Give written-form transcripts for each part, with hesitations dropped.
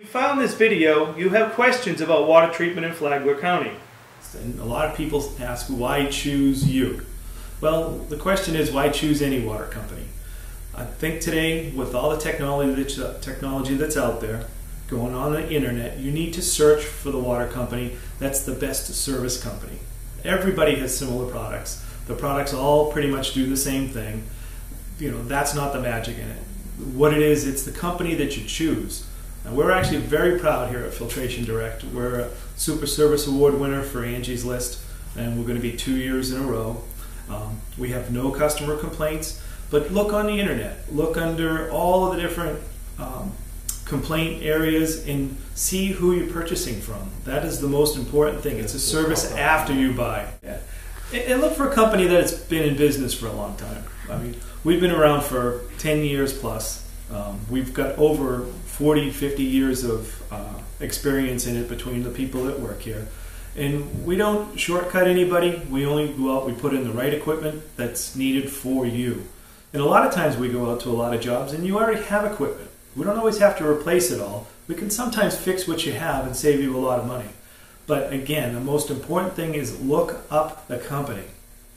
If you found this video, you have questions about water treatment in Flagler County. And a lot of people ask, why choose you? Well, the question is, why choose any water company? I think today, with all the technology that's out there, going on the internet, you need to search for the water company that's the best service company. Everybody has similar products. The products all pretty much do the same thing. You know, that's not the magic in it. What it is, it's the company that you choose. And we're actually very proud here at Filtration Direct. We're a Super Service Award winner for Angie's List, and we're going to be 2 years in a row. We have no customer complaints, but look on the internet. Look under all of the different complaint areas and see who you're purchasing from. That is the most important thing. It's a service after you buy. Yeah. And look for a company that's been in business for a long time. I mean, we've been around for 10 years plus. We've got over 40, 50 years of experience in it between the people that work here. And we don't shortcut anybody. We only go out, we put in the right equipment that's needed for you. And a lot of times we go out to a lot of jobs and you already have equipment. We don't always have to replace it all. We can sometimes fix what you have and save you a lot of money. But again, the most important thing is look up the company.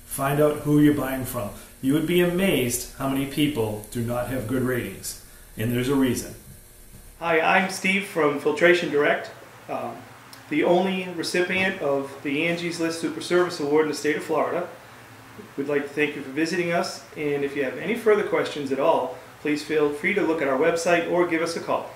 Find out who you're buying from. You would be amazed how many people do not have good ratings. And there's a reason. Hi, I'm Steve from Filtration Direct, the only recipient of the Angie's List Super Service Award in the state of Florida. We'd like to thank you for visiting us, and if you have any further questions at all, please feel free to look at our website or give us a call.